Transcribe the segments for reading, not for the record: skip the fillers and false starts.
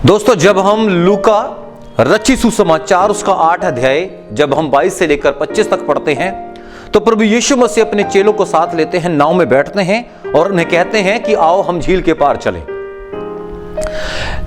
दोस्तों, जब हम लूका रचित सुसमाचार उसका 8 अध्याय जब हम 22 से लेकर 25 तक पढ़ते हैं तो प्रभु यीशु मसीह अपने चेलों को साथ लेते हैं, नाव में बैठते हैं और उन्हें कहते हैं कि आओ हम झील के पार चलें।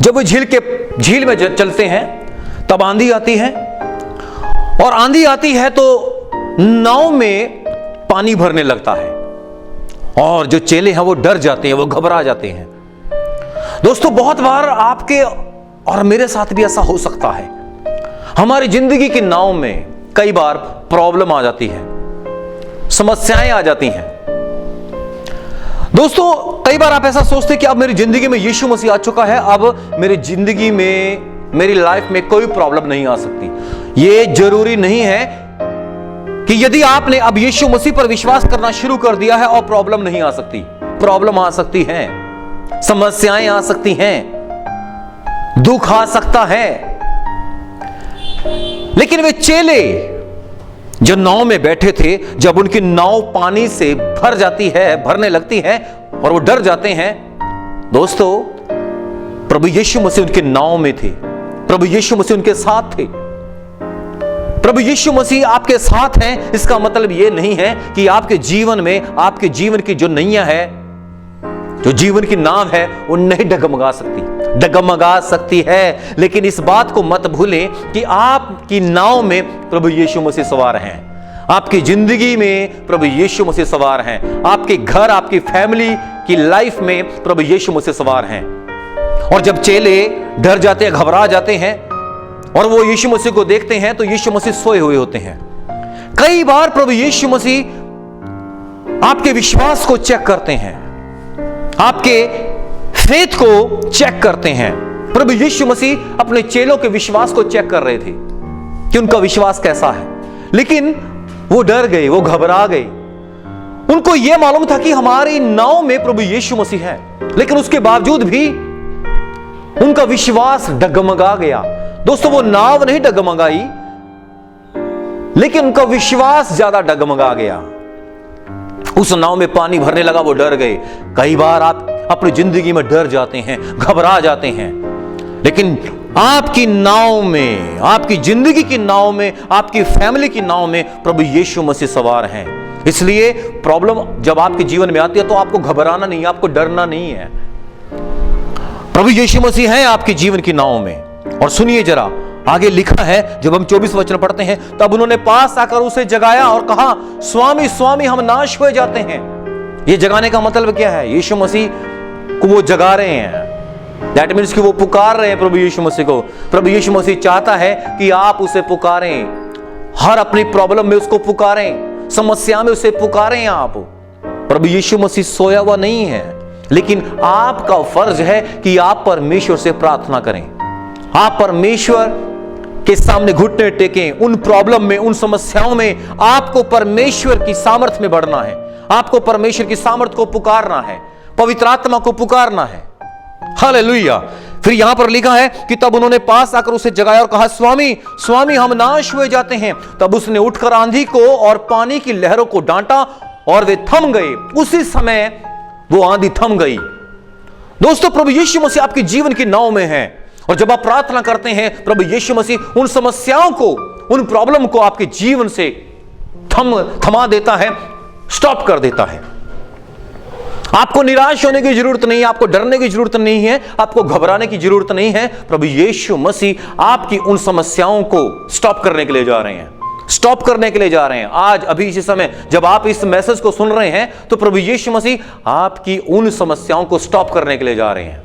जब वो झील में चलते हैं तब आंधी आती है और आंधी आती है तो नाव में पानी भरने लगता है और जो चेले हैं वो डर जाते हैं, वो घबरा जाते हैं। दोस्तों, बहुत बार आपके और मेरे साथ भी ऐसा हो सकता है। हमारी जिंदगी की नाव में कई बार प्रॉब्लम आ जाती है, समस्याएं आ जाती हैं। दोस्तों, कई बार आप ऐसा सोचते हैं कि अब मेरी जिंदगी में यीशु मसीह आ चुका है, अब मेरी जिंदगी में, मेरी लाइफ में कोई प्रॉब्लम नहीं आ सकती। ये जरूरी नहीं है कि यदि आपने अब यीशु मसीह पर विश्वास करना शुरू कर दिया है और प्रॉब्लम नहीं आ सकती। प्रॉब्लम आ सकती है, समस्याएं आ सकती हैं, दुख आ सकता है। लेकिन वे चेले जो नाव में बैठे थे, जब उनकी नाव पानी से भरने लगती है और वो डर जाते हैं, दोस्तों, प्रभु यीशु मसीह उनके नाव में थे, प्रभु यीशु मसीह उनके साथ थे। प्रभु यीशु मसीह आपके साथ हैं, इसका मतलब यह नहीं है कि आपके जीवन में, आपके जीवन की जो नैया है, जो जीवन की नाव है, वो नहीं डगमगा सकती है। लेकिन इस बात को मत भूलें कि आपकी नाव में प्रभु यीशु मसीह सवार हैं, आपकी जिंदगी में प्रभु यीशु मसीह सवार हैं, आपके घर, आपकी फैमिली की लाइफ में प्रभु यीशु मसीह सवार हैं। और जब चेले डर जाते हैं, घबरा जाते हैं और वो यीशु मसीह को देखते हैं तो यीशु मसीह सोए हुए होते हैं। कई बार प्रभु यीशु मसीह आपके विश्वास को चेक करते हैं, आपके फेथ को चेक करते हैं। प्रभु यीशु मसीह अपने चेलों के विश्वास को चेक कर रहे थे कि उनका विश्वास कैसा है। लेकिन वो डर गए, वो घबरा गए। उनको यह मालूम था कि हमारी नाव में प्रभु यीशु मसीह है, लेकिन उसके बावजूद भी उनका विश्वास डगमगा गया। दोस्तों, वो नाव नहीं डगमगाई, लेकिन उनका विश्वास ज्यादा डगमगा गया। उस नाव में पानी भरने लगा, वो डर गए। कई बार आप अपनी जिंदगी में डर जाते हैं, घबरा जाते हैं, लेकिन आपकी नाव में, आपकी जिंदगी की नाव में, आपकी फैमिली की नाव में प्रभु यीशु मसीह सवार हैं। इसलिए प्रॉब्लम जब आपके जीवन में आती है तो आपको घबराना नहीं, आपको डरना नहीं है। प्रभु यीशु मसीह हैं आपके जीवन की नाव में। और सुनिए जरा, आगे लिखा है, जब हम 24 वचन पढ़ते हैं, तब उन्होंने पास आकर उसे जगाया और कहा, स्वामी स्वामी, हम नाश हुए जाते हैं। ये जगाने का मतलब क्या है? यीशु मसीह को वो जगा रहे हैं। दैट मीन्स कि वो पुकार रहे हैं प्रभु यीशु मसीह को। प्रभु यीशु मसीह चाहता है कि आप उसे पुकारें, हर अपनी प्रॉब्लम में उसको पुकारें, समस्या में उसे पुकारें आप। प्रभु यीशु मसीह सोया हुआ नहीं है, लेकिन आपका फर्ज है कि आप परमेश्वर से प्रार्थना करें, आप परमेश्वर के सामने घुटने टेकें। उन प्रॉब्लम में, उन समस्याओं में आपको परमेश्वर की सामर्थ में बढ़ना है, आपको परमेश्वर की सामर्थ को पुकारना है, पवित्र आत्मा को पुकारना है। हालेलुया। फिर यहां पर लिखा है कि तब उन्होंने पास आकर उसे जगाया और कहा, स्वामी स्वामी, हम नाश हुए जाते हैं। तब उसने उठकर आंधी को और पानी की लहरों को डांटा और वे थम गए। उसी समय वो आंधी थम गई। दोस्तों, प्रभु यीशु मसीह आपके जीवन की नाव में है और जब आप प्रार्थना करते हैं, प्रभु यीशु मसीह उन समस्याओं को, उन प्रॉब्लम को आपके जीवन से थमा देता है, स्टॉप कर देता है। आपको निराश होने की जरूरत नहीं है, आपको डरने की जरूरत नहीं है, आपको घबराने की जरूरत नहीं है। प्रभु यीशु मसीह आपकी उन समस्याओं को स्टॉप करने के लिए जा रहे हैं, स्टॉप करने के लिए जा रहे हैं। आज अभी इसी समय जब आप इस मैसेज को सुन रहे हैं तो प्रभु यीशु मसीह आपकी उन समस्याओं को स्टॉप करने के लिए जा रहे हैं।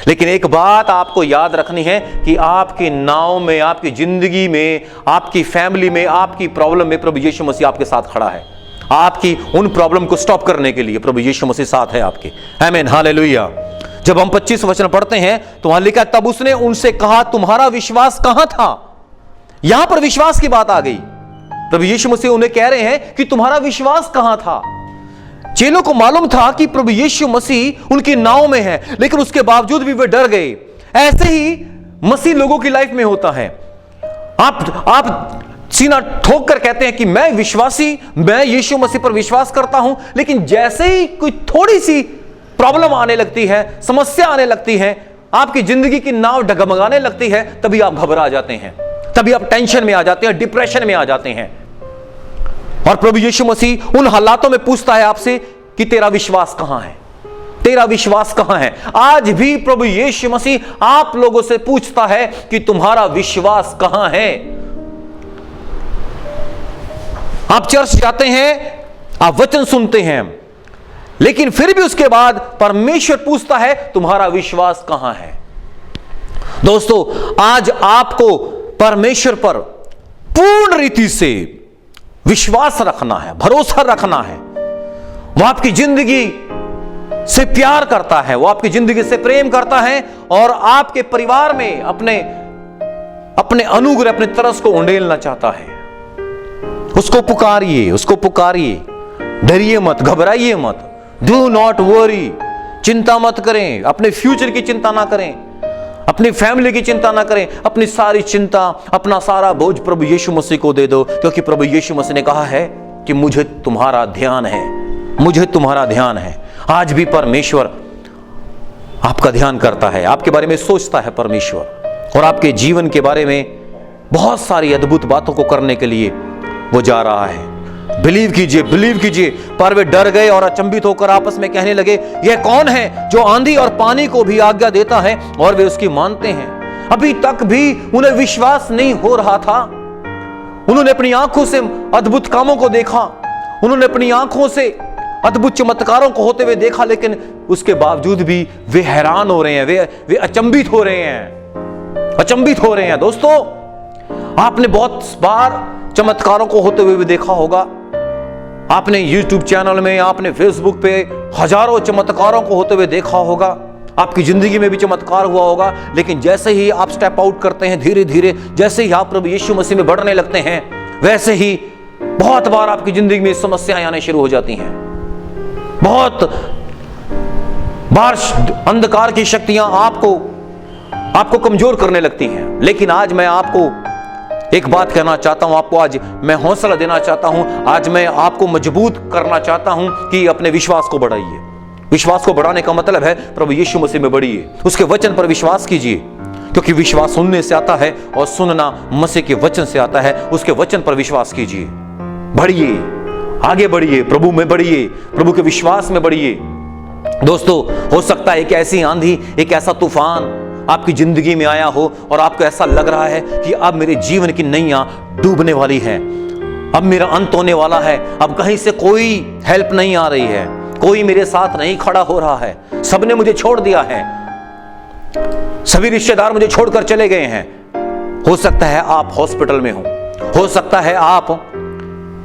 लेकिन एक बात आपको याद रखनी है कि आपकी नाव में, आपकी जिंदगी में, आपकी फैमिली में, आपकी प्रॉब्लम में प्रभु यीशु मसीह आपके साथ खड़ा है। आपकी उन प्रॉब्लम को स्टॉप करने के लिए प्रभु यीशु मसीह साथ है आपके। आमीन, हालेलुया। जब हम 25 वचन पढ़ते हैं तो वहां लिखा, तब उसने उनसे कहा, तुम्हारा विश्वास कहां था? यहां पर विश्वास की बात आ गई। प्रभु यीशु मसीह उन्हें कह रहे हैं कि तुम्हारा विश्वास कहां था? चेलों को मालूम था कि प्रभु यीशु मसीह उनकी नाव में है, लेकिन उसके बावजूद भी वे डर गए। ऐसे ही मसीह लोगों की लाइफ में होता है। आप सीना ठोक कर कहते हैं कि मैं विश्वासी, मैं यीशु मसीह पर विश्वास करता हूं, लेकिन जैसे ही कोई थोड़ी सी प्रॉब्लम आने लगती है, समस्या आने लगती है, आपकी जिंदगी की नाव डगमगाने लगती है, तभी आप घबरा जाते हैं, तभी आप टेंशन में आ जाते हैं, डिप्रेशन में आ जाते हैं। और प्रभु यीशु मसीह उन हालातों में पूछता है आपसे कि तेरा विश्वास कहां है, तेरा विश्वास कहां है। आज भी प्रभु यीशु मसीह आप लोगों से पूछता है कि तुम्हारा विश्वास कहां है। आप चर्च जाते हैं, आप वचन सुनते हैं, लेकिन फिर भी उसके बाद परमेश्वर पूछता है तुम्हारा विश्वास कहां है। दोस्तों, आज आपको परमेश्वर पर पूर्ण रीति से विश्वास रखना है, भरोसा रखना है। वो आपकी जिंदगी से प्यार करता है, वो आपकी जिंदगी से प्रेम करता है और आपके परिवार में अपने अनुग्रह, अपने तरस को उंडेलना चाहता है। उसको पुकारिए, उसको पुकारिए, डरिए मत, घबराइए मत। डू नॉट वरी, चिंता मत करें, अपने फ्यूचर की चिंता ना करें, अपनी फैमिली की चिंता ना करें। अपनी सारी चिंता, अपना सारा बोझ प्रभु यीशु मसीह को दे दो, क्योंकि प्रभु यीशु मसीह ने कहा है कि मुझे तुम्हारा ध्यान है, मुझे तुम्हारा ध्यान है। आज भी परमेश्वर आपका ध्यान करता है, आपके बारे में सोचता है परमेश्वर, और आपके जीवन के बारे में बहुत सारी अद्भुत बातों को करने के लिए वो जा रहा है। बिलीव कीजिए, बिलीव कीजिए। पर वे डर गए और अचंभित होकर आपस में कहने लगे, यह कौन है जो आंधी और पानी को भी आज्ञा देता है और वे उसकी मानते हैं। अभी तक भी उन्हें विश्वास नहीं हो रहा था। उन्होंने अपनी आंखों से अद्भुत कामों को देखा, उन्होंने अपनी आंखों से अद्भुत चमत्कारों को होते हुए देखा, लेकिन उसके बावजूद भी वे हैरान हो रहे हैं, वे अचंभित हो रहे हैं, अचंभित हो रहे हैं। दोस्तों, आपने बहुत बार चमत्कारों को होते हुए भी देखा होगा। आपने YouTube चैनल में, आपने फेसबुक पे हजारों चमत्कारों को होते हुए देखा होगा। आपकी जिंदगी में भी चमत्कार हुआ होगा, लेकिन जैसे ही आप स्टेप आउट करते हैं, धीरे धीरे जैसे ही आप प्रभु यीशु मसीह में बढ़ने लगते हैं, वैसे ही बहुत बार आपकी जिंदगी में समस्याएं आने शुरू हो जाती हैं। बहुत बार अंधकार की शक्तियां आपको कमजोर करने लगती हैं। लेकिन आज मैं आपको एक बात कहना चाहता हूं, आपको आज मैं हौसला देना चाहता हूं, आज मैं आपको मजबूत करना चाहता हूं कि अपने विश्वास को बढ़ाइए। विश्वास को बढ़ाने का मतलब है प्रभु यीशु मसीह में बढ़िए, उसके वचन पर विश्वास कीजिए, क्योंकि विश्वास सुनने से आता है और सुनना मसीह के वचन से आता है। उसके वचन पर विश्वास कीजिए, बढ़िए, आगे बढ़िए, प्रभु में बढ़िए, प्रभु के विश्वास में बढ़िए। दोस्तों, हो सकता है एक ऐसी आंधी, एक ऐसा तूफान आपकी जिंदगी में आया हो और आपको ऐसा लग रहा है कि अब मेरे जीवन की नैया डूबने वाली है, अब मेरा अंत होने वाला है, अब कहीं से कोई हेल्प नहीं आ रही है, कोई मेरे साथ नहीं खड़ा हो रहा है, सबने मुझे छोड़ दिया है, सभी रिश्तेदार मुझे छोड़कर चले गए हैं। हो सकता है आप हॉस्पिटल में हो सकता है आप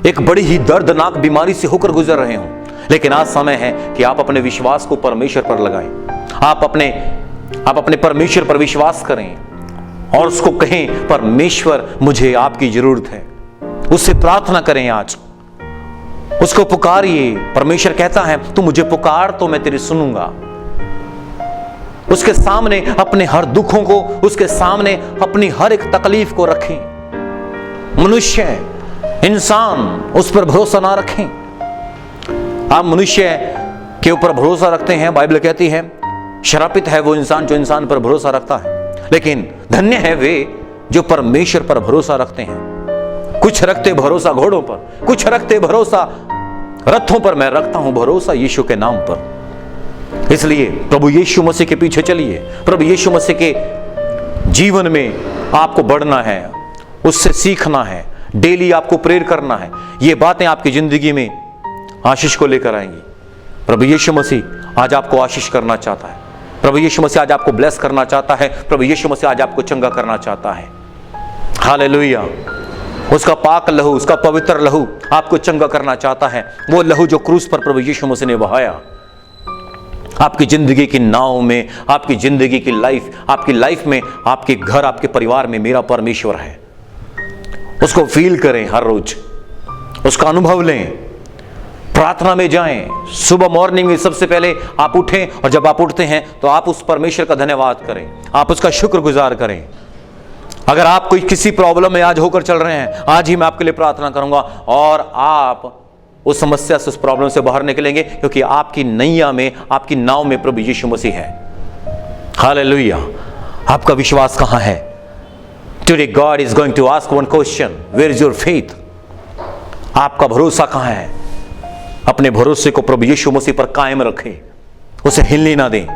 एक बड़ी ही दर्दनाक बीमारी से होकर गुजर रहे हो, लेकिन आज समय है कि आप अपने विश्वास को परमेश्वर पर लगाएं। आप अपने परमेश्वर पर विश्वास करें और उसको कहें, परमेश्वर मुझे आपकी जरूरत है। उससे प्रार्थना करें, आज उसको पुकारिए। परमेश्वर कहता है, तू मुझे पुकार तो मैं तेरी सुनूंगा। उसके सामने अपने हर दुखों को, उसके सामने अपनी हर एक तकलीफ को रखें। मनुष्य, इंसान उस पर भरोसा ना रखें। आप मनुष्य के ऊपर भरोसा रखते हैं, बाइबल कहती है श्रापित है वो इंसान जो इंसान पर भरोसा रखता है, लेकिन धन्य है वे जो परमेश्वर पर भरोसा रखते हैं। कुछ रखते भरोसा घोड़ों पर, कुछ रखते भरोसा रथों पर, मैं रखता हूं भरोसा यीशु के नाम पर। इसलिए प्रभु यीशु मसीह के पीछे चलिए। प्रभु यीशु मसीह के जीवन में आपको बढ़ना है, उससे सीखना है, डेली आपको प्रेयर करना है। ये बातें आपकी जिंदगी में आशीष को लेकर आएंगी। प्रभु यीशु मसीह आज आपको आशीष करना चाहता है। प्रभु यीशु मसीह आज आपको ब्लेस करना चाहता है। प्रभु यीशु मसीह आज आपको चंगा करना चाहता है। हालेलुया। उसका पाक लहू, उसका पवित्र लहू आपको चंगा करना चाहता है। वो लहू जो क्रूस पर प्रभु यीशु मसीह ने बहाया, आपकी जिंदगी की नाव में, आपकी जिंदगी की लाइफ, आपकी लाइफ में, आपके घर, आपके परिवार में मेरा परमेश्वर है। उसको फील करें, हर रोज उसका अनुभव लें, प्रार्थना में जाएं। सुबह मॉर्निंग में सबसे पहले आप उठें, और जब आप उठते हैं तो आप उस परमेश्वर का धन्यवाद करें, आप उसका शुक्रगुजार करें। अगर आप कोई किसी प्रॉब्लम में आज होकर चल रहे हैं, आज ही मैं आपके लिए प्रार्थना करूंगा और आप उस समस्या से, उस प्रॉब्लम से बाहर निकलेंगे, क्योंकि आपकी नैया में, आपकी नाव में प्रभु यीशु मसीह है। हालेलुया। आपका विश्वास कहां है? Today God is going to ask one question, where is your faith? आपका भरोसा कहां है? अपने भरोसे को प्रभु यीशु मसीह पर कायम रखें, उसे हिलने ना दें।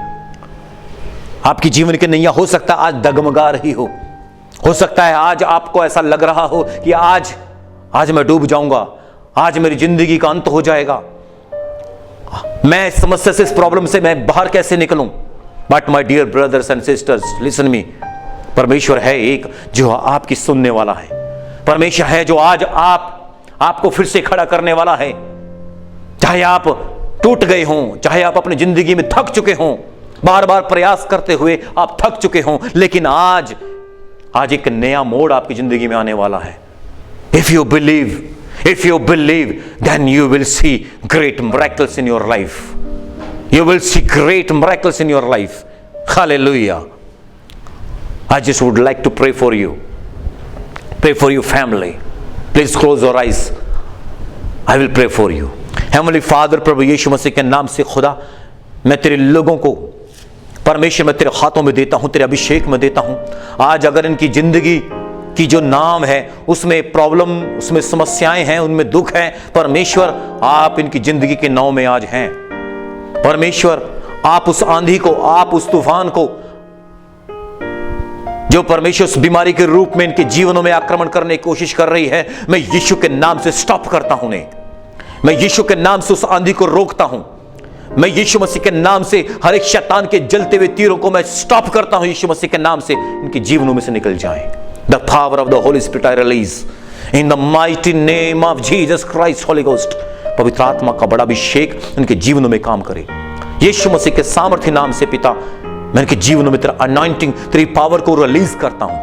आपकी जीवन की नैया हो सकता है आज डगमगा रही हो सकता है आज आपको ऐसा लग रहा हो कि आज मैं डूब जाऊंगा, आज मेरी जिंदगी का अंत हो जाएगा, मैं इस समस्या से, इस प्रॉब्लम से मैं बाहर कैसे निकलूं? But my dear brothers and sisters, listen me, परमेश्वर है एक जो आपकी सुनने वाला है। परमेश्वर है जो आज आपको फिर से खड़ा करने वाला है। चाहे आप टूट गए हों, चाहे आप अपनी जिंदगी में थक चुके हों, बार बार प्रयास करते हुए आप थक चुके हों, लेकिन आज एक नया मोड़ आपकी जिंदगी में आने वाला है। If you believe then you will see great miracles in your life. You will see great miracles in your life. Hallelujah. I just would like to pray for you. Pray for your family. Please close your eyes. I will pray for you. Heavenly Father, प्रभु यीशु मसीह के नाम से खुदा, मैं तेरे लोगों को परमेश्वर मैं तेरे हाथों में देता हूं, तेरे अभिषेक में देता हूं। आज अगर इनकी जिंदगी की जो नाम है उसमें प्रॉब्लम, उसमें समस्याएं हैं, उनमें दुख है, परमेश्वर आप इनकी जिंदगी के नाव में आज हैं। परमेश्वर आप उस आंधी को, आप उस तूफान को जो परमेश्वर उस बीमारी के रूप में इनके जीवनों में आक्रमण करने की कोशिश कर रही है, मैं यीशु के नाम से स्टॉप करता हूं उन्हें। मैं यीशु के नाम से उस आंधी को रोकता हूं। मैं यीशु मसीह के नाम से हर एक शैतान के जलते हुए तीरों को मैं स्टॉप करता हूं। यीशु मसीह के नाम से इनके जीवनों में से निकल जाए। The power of the Holy Spirit I release in the mighty name of Jesus Christ, Holy Ghost. पवित्र आत्मा का बड़ा अभिषेक उनके जीवनों में काम करे। यीशु मसीह के सामर्थ्य नाम से पिता, मैं उनके जीवनों में तेरा अनॉइंटिंग, तेरी पावर को रिलीज करता हूं।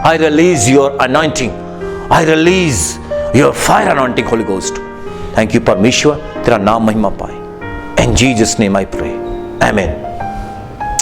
I release your anointing. I release your fire anointing, Holy Ghost. Thank you परमेश्वर, तेरा नाम महिमा पाए। In Jesus name I pray. Amen.